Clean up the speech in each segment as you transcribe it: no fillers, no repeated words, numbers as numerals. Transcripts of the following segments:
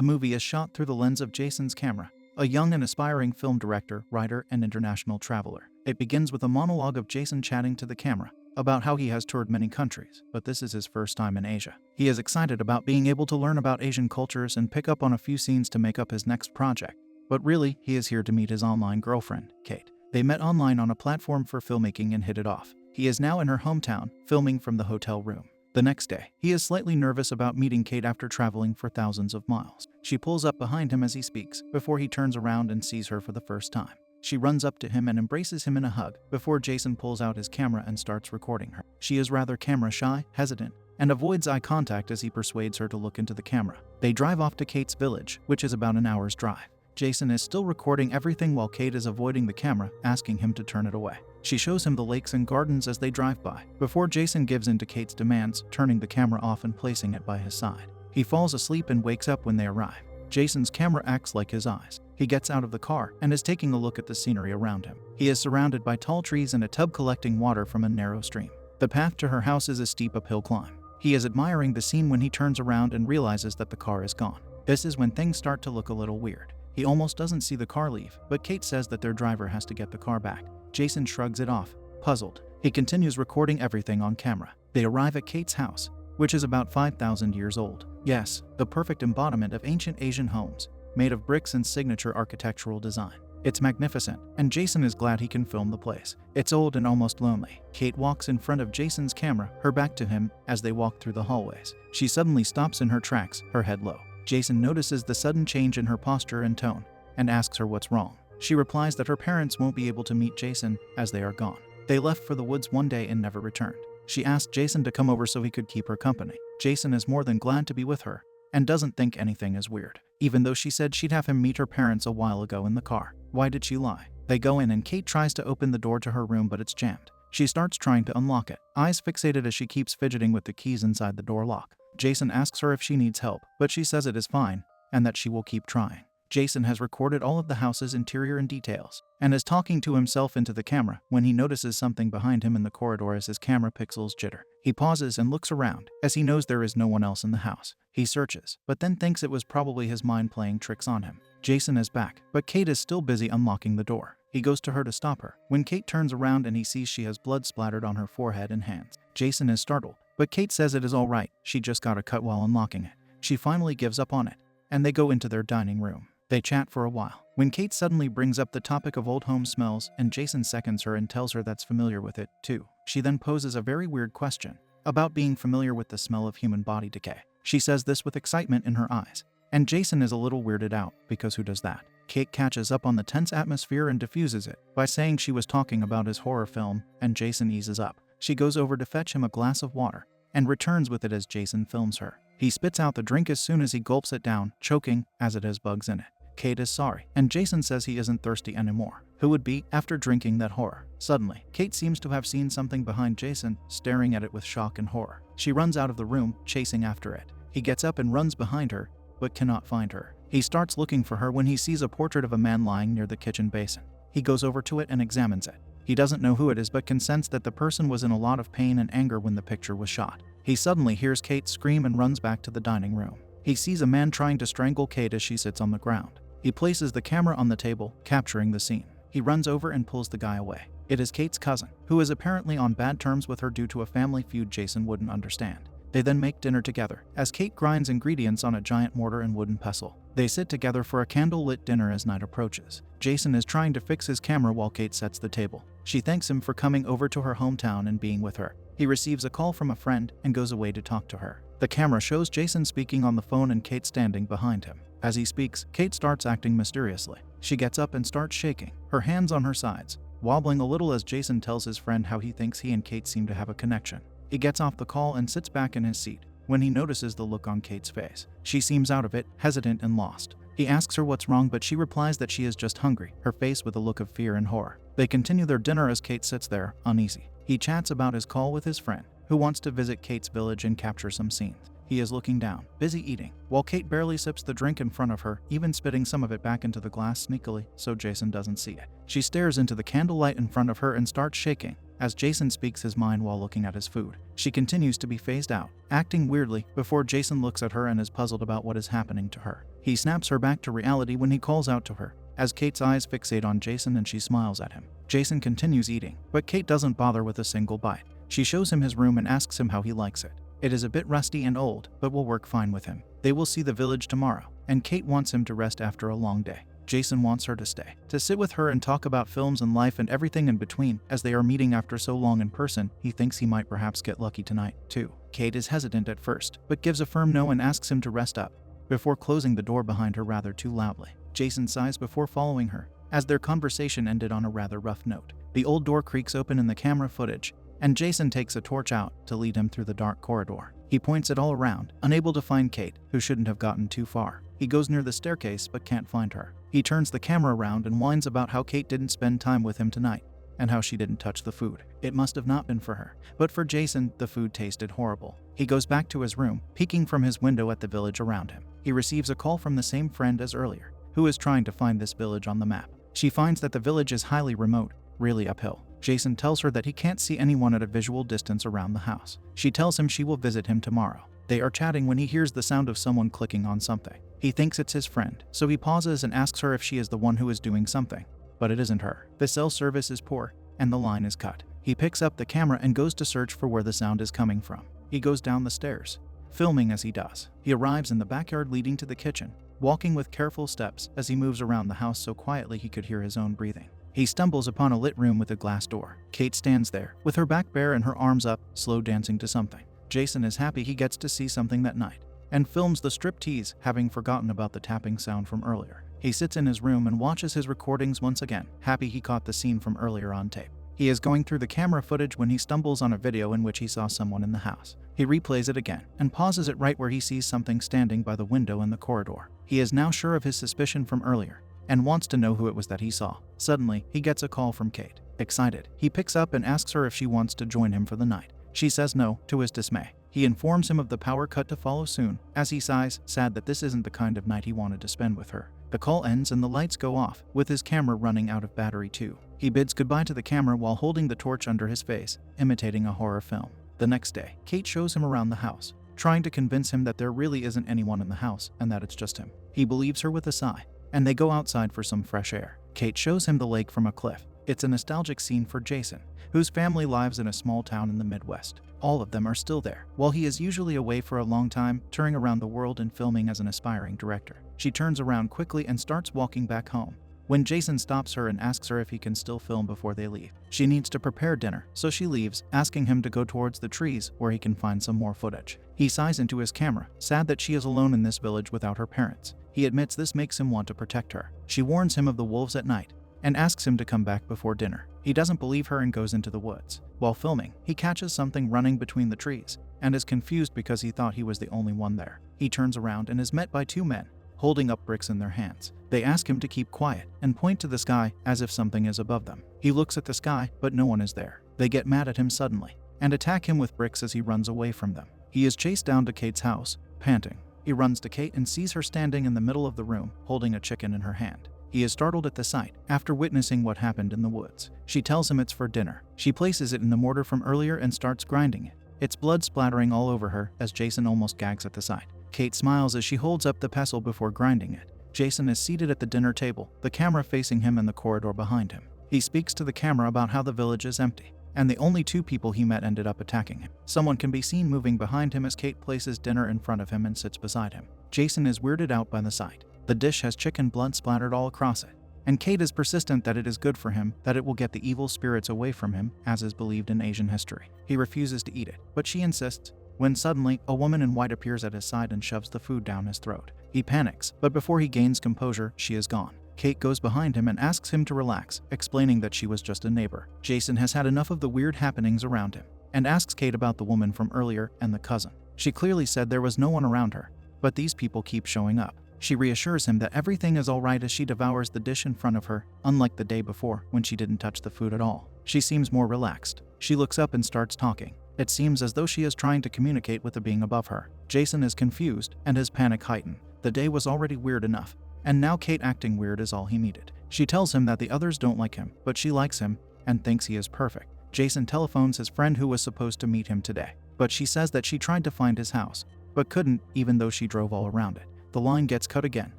The movie is shot through the lens of Jason's camera, a young and aspiring film director, writer, and international traveler. It begins with a monologue of Jason chatting to the camera about how he has toured many countries, but this is his first time in Asia. He is excited about being able to learn about Asian cultures and pick up on a few scenes to make up his next project. But really, he is here to meet his online girlfriend, Kate. They met online on a platform for filmmaking and hit it off. He is now in her hometown, filming from the hotel room. The next day, he is slightly nervous about meeting Kate after traveling for thousands of miles. She pulls up behind him as he speaks, before he turns around and sees her for the first time. She runs up to him and embraces him in a hug, before Jason pulls out his camera and starts recording her. She is rather camera shy, hesitant, and avoids eye contact as he persuades her to look into the camera. They drive off to Kate's village, which is about an hour's drive. Jason is still recording everything while Kate is avoiding the camera, asking him to turn it away. She shows him the lakes and gardens as they drive by, before Jason gives in to Kate's demands, turning the camera off and placing it by his side. He falls asleep and wakes up when they arrive. Jason's camera acts like his eyes. He gets out of the car and is taking a look at the scenery around him. He is surrounded by tall trees and a tub collecting water from a narrow stream. The path to her house is a steep uphill climb. He is admiring the scene when he turns around and realizes that the car is gone. This is when things start to look a little weird. He almost doesn't see the car leave, but Kate says that their driver has to get the car back. Jason shrugs it off, puzzled. He continues recording everything on camera. They arrive at Kate's house, which is about 5,000 years old. Yes, the perfect embodiment of ancient Asian homes, made of bricks and signature architectural design. It's magnificent, and Jason is glad he can film the place. It's old and almost lonely. Kate walks in front of Jason's camera, her back to him, as they walk through the hallways. She suddenly stops in her tracks, her head low. Jason notices the sudden change in her posture and tone, and asks her what's wrong. She replies that her parents won't be able to meet Jason, as they are gone. They left for the woods one day and never returned. She asked Jason to come over so he could keep her company. Jason is more than glad to be with her, and doesn't think anything is weird, even though she said she'd have him meet her parents a while ago in the car. Why did she lie? They go in and Kate tries to open the door to her room, but it's jammed. She starts trying to unlock it, eyes fixated as she keeps fidgeting with the keys inside the door lock. Jason asks her if she needs help, but she says it is fine, and that she will keep trying. Jason has recorded all of the house's interior in details, and is talking to himself into the camera when he notices something behind him in the corridor as his camera pixels jitter. He pauses and looks around, as he knows there is no one else in the house. He searches, but then thinks it was probably his mind playing tricks on him. Jason is back, but Kate is still busy unlocking the door. He goes to her to stop her, when Kate turns around and he sees she has blood splattered on her forehead and hands. Jason is startled, but Kate says it is all right, she just got a cut while unlocking it. She finally gives up on it, and they go into their dining room. They chat for a while, when Kate suddenly brings up the topic of old home smells, and Jason seconds her and tells her that's familiar with it, too. She then poses a very weird question about being familiar with the smell of human body decay. She says this with excitement in her eyes, and Jason is a little weirded out, because who does that? Kate catches up on the tense atmosphere and diffuses it by saying she was talking about his horror film, and Jason eases up. She goes over to fetch him a glass of water, and returns with it as Jason films her. He spits out the drink as soon as he gulps it down, choking, as it has bugs in it. Kate is sorry, and Jason says he isn't thirsty anymore. Who would be, after drinking that horror? Suddenly, Kate seems to have seen something behind Jason, staring at it with shock and horror. She runs out of the room, chasing after it. He gets up and runs behind her, but cannot find her. He starts looking for her when he sees a portrait of a man lying near the kitchen basin. He goes over to it and examines it. He doesn't know who it is, but can sense that the person was in a lot of pain and anger when the picture was shot. He suddenly hears Kate scream and runs back to the dining room. He sees a man trying to strangle Kate as she sits on the ground. He places the camera on the table, capturing the scene. He runs over and pulls the guy away. It is Kate's cousin, who is apparently on bad terms with her due to a family feud Jason wouldn't understand. They then make dinner together, as Kate grinds ingredients on a giant mortar and wooden pestle. They sit together for a candle-lit dinner as night approaches. Jason is trying to fix his camera while Kate sets the table. She thanks him for coming over to her hometown and being with her. He receives a call from a friend and goes away to talk to her. The camera shows Jason speaking on the phone and Kate standing behind him. As he speaks, Kate starts acting mysteriously. She gets up and starts shaking, her hands on her sides, wobbling a little as Jason tells his friend how he thinks he and Kate seem to have a connection. He gets off the call and sits back in his seat when he notices the look on Kate's face. She seems out of it, hesitant and lost. He asks her what's wrong, but she replies that she is just hungry, her face with a look of fear and horror. They continue their dinner as Kate sits there, uneasy. He chats about his call with his friend, who wants to visit Kate's village and capture some scenes. He is looking down, busy eating, while Kate barely sips the drink in front of her, even spitting some of it back into the glass sneakily so Jason doesn't see it. She stares into the candlelight in front of her and starts shaking, as Jason speaks his mind while looking at his food. She continues to be phased out, acting weirdly, before Jason looks at her and is puzzled about what is happening to her. He snaps her back to reality when he calls out to her, as Kate's eyes fixate on Jason and she smiles at him. Jason continues eating, but Kate doesn't bother with a single bite. She shows him his room and asks him how he likes it. It is a bit rusty and old, but will work fine with him. They will see the village tomorrow, and Kate wants him to rest after a long day. Jason wants her to stay, to sit with her and talk about films and life and everything in between. As they are meeting after so long in person, he thinks he might perhaps get lucky tonight, too. Kate is hesitant at first, but gives a firm no and asks him to rest up, before closing the door behind her rather too loudly. Jason sighs before following her, as their conversation ended on a rather rough note. The old door creaks open in the camera footage, and Jason takes a torch out to lead him through the dark corridor. He points it all around, unable to find Kate, who shouldn't have gotten too far. He goes near the staircase but can't find her. He turns the camera around and whines about how Kate didn't spend time with him tonight, and how she didn't touch the food. It must have not been for her. But for Jason, the food tasted horrible. He goes back to his room, peeking from his window at the village around him. He receives a call from the same friend as earlier, who is trying to find this village on the map. She finds that the village is highly remote, really uphill. Jason tells her that he can't see anyone at a visual distance around the house. She tells him she will visit him tomorrow. They are chatting when he hears the sound of someone clicking on something. He thinks it's his friend, so he pauses and asks her if she is the one who is doing something. But it isn't her. The cell service is poor, and the line is cut. He picks up the camera and goes to search for where the sound is coming from. He goes down the stairs, filming as he does. He arrives in the backyard leading to the kitchen, walking with careful steps as he moves around the house so quietly he could hear his own breathing. He stumbles upon a lit room with a glass door. Kate stands there, with her back bare and her arms up, slow dancing to something. Jason is happy he gets to see something that night, and films the striptease, having forgotten about the tapping sound from earlier. He sits in his room and watches his recordings once again, happy he caught the scene from earlier on tape. He is going through the camera footage when he stumbles on a video in which he saw someone in the house. He replays it again, and pauses it right where he sees something standing by the window in the corridor. He is now sure of his suspicion from earlier, and wants to know who it was that he saw. Suddenly, he gets a call from Kate. Excited, he picks up and asks her if she wants to join him for the night. She says no, to his dismay. He informs him of the power cut to follow soon, as he sighs, sad that this isn't the kind of night he wanted to spend with her. The call ends and the lights go off, with his camera running out of battery too. He bids goodbye to the camera while holding the torch under his face, imitating a horror film. The next day, Kate shows him around the house, trying to convince him that there really isn't anyone in the house and that it's just him. He believes her with a sigh, and they go outside for some fresh air. Kate shows him the lake from a cliff. It's a nostalgic scene for Jason, whose family lives in a small town in the Midwest. All of them are still there, while he is usually away for a long time, touring around the world and filming as an aspiring director. She turns around quickly and starts walking back home, when Jason stops her and asks her if he can still film before they leave. She needs to prepare dinner, so she leaves, asking him to go towards the trees where he can find some more footage. He sighs into his camera, sad that she is alone in this village without her parents. He admits this makes him want to protect her. She warns him of the wolves at night, and asks him to come back before dinner. He doesn't believe her and goes into the woods. While filming, he catches something running between the trees, and is confused because he thought he was the only one there. He turns around and is met by two men, holding up bricks in their hands. They ask him to keep quiet, and point to the sky as if something is above them. He looks at the sky, but no one is there. They get mad at him suddenly, and attack him with bricks as he runs away from them. He is chased down to Kate's house, panting. He runs to Kate and sees her standing in the middle of the room, holding a chicken in her hand. He is startled at the sight, after witnessing what happened in the woods. She tells him it's for dinner. She places it in the mortar from earlier and starts grinding it. It's blood splattering all over her as Jason almost gags at the sight. Kate smiles as she holds up the pestle before grinding it. Jason is seated at the dinner table, the camera facing him and the corridor behind him. He speaks to the camera about how the village is empty, and the only two people he met ended up attacking him. Someone can be seen moving behind him as Kate places dinner in front of him and sits beside him. Jason is weirded out by the sight. The dish has chicken blood splattered all across it, and Kate is persistent that it is good for him, that it will get the evil spirits away from him, as is believed in Asian history. He refuses to eat it, but she insists, when suddenly, a woman in white appears at his side and shoves the food down his throat. He panics, but before he gains composure, she is gone. Kate goes behind him and asks him to relax, explaining that she was just a neighbor. Jason has had enough of the weird happenings around him, and asks Kate about the woman from earlier and the cousin. She clearly said there was no one around her, but these people keep showing up. She reassures him that everything is alright as she devours the dish in front of her, unlike the day before when she didn't touch the food at all. She seems more relaxed. She looks up and starts talking. It seems as though she is trying to communicate with the being above her. Jason is confused, and his panic heightened. The day was already weird enough, and now Kate acting weird is all he needed. She tells him that the others don't like him, but she likes him, and thinks he is perfect. Jason telephones his friend who was supposed to meet him today, but she says that she tried to find his house, but couldn't even though she drove all around it. The line gets cut again,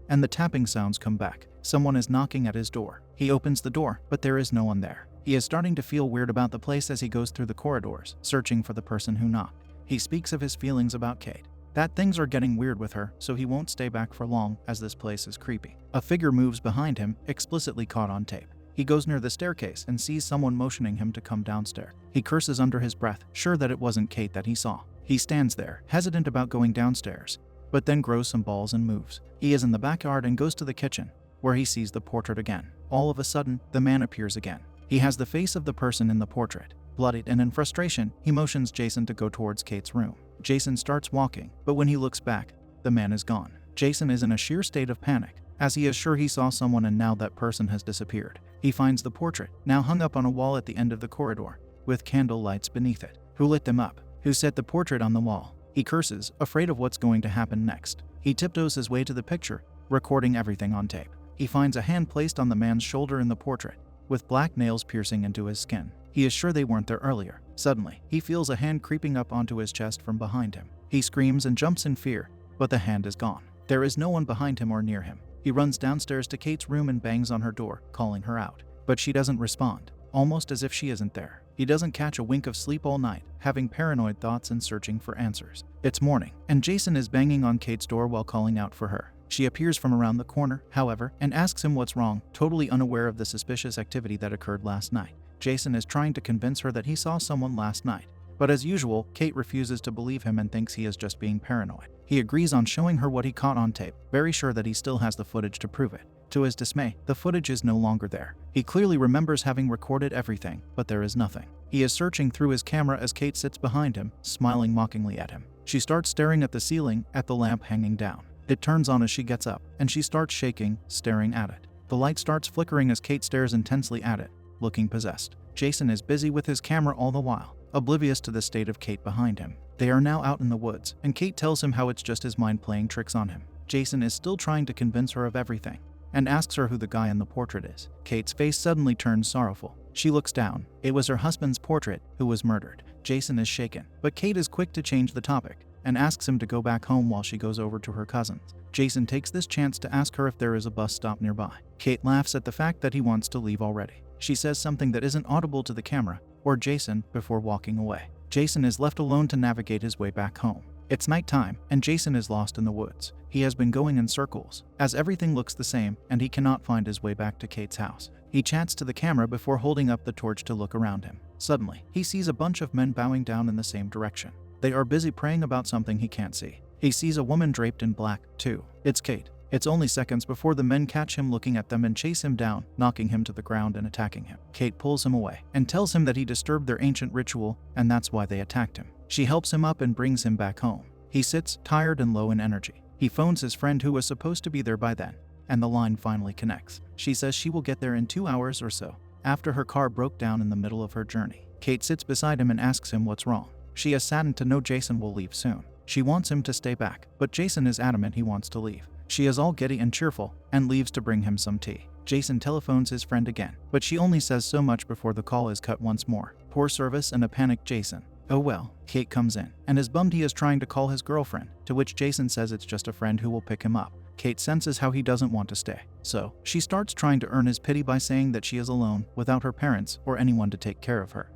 and the tapping sounds come back. Someone is knocking at his door. He opens the door, but there is no one there. He is starting to feel weird about the place as he goes through the corridors, searching for the person who knocked. He speaks of his feelings about Kate, that things are getting weird with her, so he won't stay back for long as this place is creepy. A figure moves behind him, explicitly caught on tape. He goes near the staircase and sees someone motioning him to come downstairs. He curses under his breath, sure that it wasn't Kate that he saw. He stands there, hesitant about going downstairs, but then grows some balls and moves. He is in the backyard and goes to the kitchen, where he sees the portrait again. All of a sudden, the man appears again. He has the face of the person in the portrait. Bloodied and in frustration, he motions Jason to go towards Kate's room. Jason starts walking, but when he looks back, the man is gone. Jason is in a sheer state of panic, as he is sure he saw someone and now that person has disappeared. He finds the portrait, now hung up on a wall at the end of the corridor, with candle lights beneath it. Who lit them up? Who set the portrait on the wall? He curses, afraid of what's going to happen next. He tiptoes his way to the picture, recording everything on tape. He finds a hand placed on the man's shoulder in the portrait, with black nails piercing into his skin. He is sure they weren't there earlier. Suddenly, he feels a hand creeping up onto his chest from behind him. He screams and jumps in fear, but the hand is gone. There is no one behind him or near him. He runs downstairs to Kate's room and bangs on her door, calling her out. But she doesn't respond, almost as if she isn't there. He doesn't catch a wink of sleep all night, having paranoid thoughts and searching for answers. It's morning, and Jason is banging on Kate's door while calling out for her. She appears from around the corner, however, and asks him what's wrong, totally unaware of the suspicious activity that occurred last night. Jason is trying to convince her that he saw someone last night, but as usual, Kate refuses to believe him and thinks he is just being paranoid. He agrees on showing her what he caught on tape, very sure that he still has the footage to prove it. To his dismay, the footage is no longer there. He clearly remembers having recorded everything, but there is nothing. He is searching through his camera as Kate sits behind him, smiling mockingly at him. She starts staring at the ceiling, at the lamp hanging down. It turns on as she gets up, and she starts shaking, staring at it. The light starts flickering as Kate stares intensely at it, looking possessed. Jason is busy with his camera all the while, oblivious to the state of Kate behind him. They are now out in the woods, and Kate tells him how it's just his mind playing tricks on him. Jason is still trying to convince her of everything, and asks her who the guy in the portrait is. Kate's face suddenly turns sorrowful. She looks down. It was her husband's portrait who was murdered. Jason is shaken, but Kate is quick to change the topic and asks him to go back home while she goes over to her cousin's. Jason takes this chance to ask her if there is a bus stop nearby. Kate laughs at the fact that he wants to leave already. She says something that isn't audible to the camera or Jason before walking away. Jason is left alone to navigate his way back home. It's nighttime, and Jason is lost in the woods. He has been going in circles, as everything looks the same, and he cannot find his way back to Kate's house. He chats to the camera before holding up the torch to look around him. Suddenly, he sees a bunch of men bowing down in the same direction. They are busy praying about something he can't see. He sees a woman draped in black, too. It's Kate. It's only seconds before the men catch him looking at them and chase him down, knocking him to the ground and attacking him. Kate pulls him away and tells him that he disturbed their ancient ritual, and that's why they attacked him. She helps him up and brings him back home. He sits, tired and low in energy. He phones his friend who was supposed to be there by then, and the line finally connects. She says she will get there in 2 hours or so, after her car broke down in the middle of her journey. Kate sits beside him and asks him what's wrong. She is saddened to know Jason will leave soon. She wants him to stay back, but Jason is adamant he wants to leave. She is all giddy and cheerful, and leaves to bring him some tea. Jason telephones his friend again, but she only says so much before the call is cut once more. Poor service and a panicked Jason. Oh well. Kate comes in, and is bummed he is trying to call his girlfriend, to which Jason says it's just a friend who will pick him up. Kate senses how he doesn't want to stay, so she starts trying to earn his pity by saying that she is alone, without her parents or anyone to take care of her.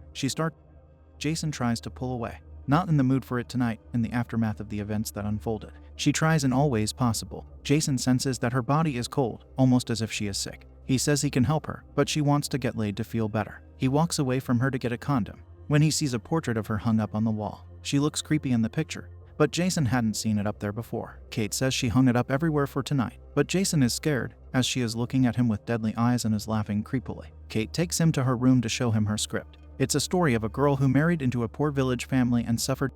Jason tries to pull away. Not in the mood for it tonight, in the aftermath of the events that unfolded. She tries in all ways possible. Jason senses that her body is cold, almost as if she is sick. He says he can help her, but she wants to get laid to feel better. He walks away from her to get a condom, when he sees a portrait of her hung up on the wall. She looks creepy in the picture, but Jason hadn't seen it up there before. Kate says she hung it up everywhere for tonight, but Jason is scared, as she is looking at him with deadly eyes and is laughing creepily. Kate takes him to her room to show him her script. It's a story of a girl who married into a poor village family and suffered,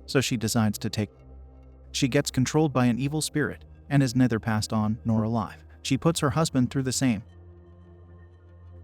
so she decides to take. She gets controlled by an evil spirit, and is neither passed on nor alive. She puts her husband through the same.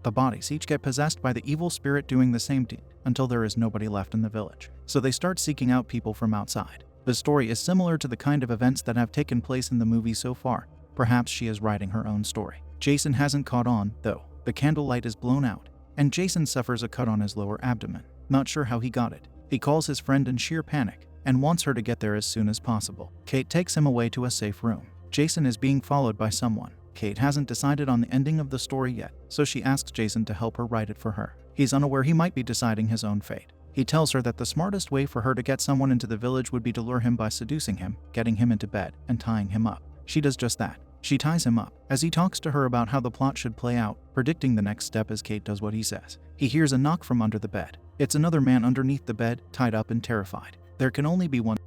The bodies each get possessed by the evil spirit doing the same deed, until there is nobody left in the village. So they start seeking out people from outside. The story is similar to the kind of events that have taken place in the movie so far. Perhaps she is writing her own story. Jason hasn't caught on, though. The candlelight is blown out, and Jason suffers a cut on his lower abdomen. Not sure how he got it. He calls his friend in sheer panic and wants her to get there as soon as possible. Kate takes him away to a safe room. Jason is being followed by someone. Kate hasn't decided on the ending of the story yet, so she asks Jason to help her write it for her. He's unaware he might be deciding his own fate. He tells her that the smartest way for her to get someone into the village would be to lure him by seducing him, getting him into bed, and tying him up. She does just that. She ties him up as he talks to her about how the plot should play out, predicting the next step as Kate does what he says. He hears a knock from under the bed. It's another man underneath the bed, tied up and terrified. There can only be one.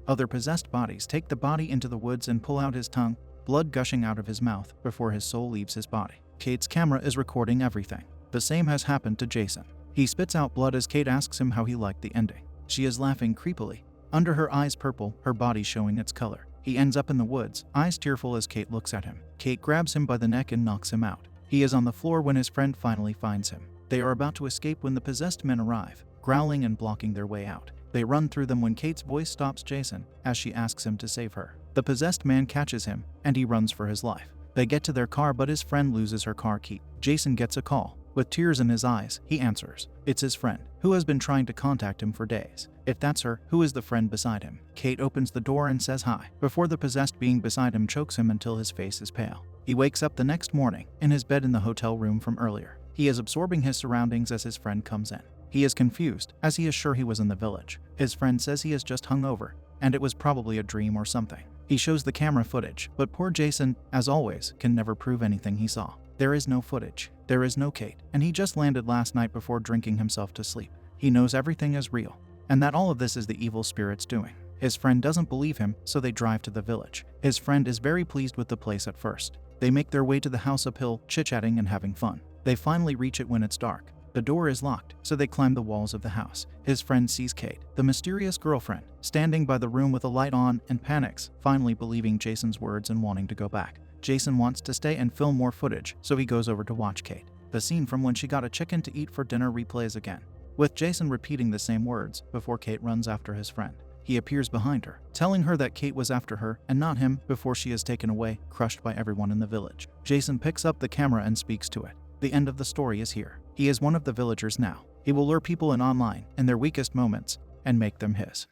Other possessed bodies take the body into the woods and pull out his tongue, blood gushing out of his mouth before his soul leaves his body. Kate's camera is recording everything. The same has happened to Jason. He spits out blood as Kate asks him how he liked the ending. She is laughing creepily, under her eyes purple, her body showing its color. He ends up in the woods, eyes tearful as Kate looks at him. Kate grabs him by the neck and knocks him out. He is on the floor when his friend finally finds him. They are about to escape when the possessed men arrive, growling and blocking their way out. They run through them when Kate's voice stops Jason as she asks him to save her. The possessed man catches him, and he runs for his life. They get to their car, but his friend loses her car key. Jason gets a call. With tears in his eyes, he answers. It's his friend, who has been trying to contact him for days. If that's her, who is the friend beside him? Kate opens the door and says hi, before the possessed being beside him chokes him until his face is pale. He wakes up the next morning, in his bed in the hotel room from earlier. He is absorbing his surroundings as his friend comes in. He is confused, as he is sure he was in the village. His friend says he is just hungover, and it was probably a dream or something. He shows the camera footage, but poor Jason, as always, can never prove anything he saw. There is no footage. There is no Kate, and he just landed last night before drinking himself to sleep. He knows everything is real, and that all of this is the evil spirits doing. His friend doesn't believe him, so they drive to the village. His friend is very pleased with the place at first. They make their way to the house uphill, chit-chatting and having fun. They finally reach it when it's dark. The door is locked, so they climb the walls of the house. His friend sees Kate, the mysterious girlfriend, standing by the room with a light on and panics, finally believing Jason's words and wanting to go back. Jason wants to stay and film more footage, so he goes over to watch Kate. The scene from when she got a chicken to eat for dinner replays again, with Jason repeating the same words before Kate runs after his friend. He appears behind her, telling her that Kate was after her and not him before she is taken away, crushed by everyone in the village. Jason picks up the camera and speaks to it. The end of the story is here. He is one of the villagers now. He will lure people in online in their weakest moments and make them his.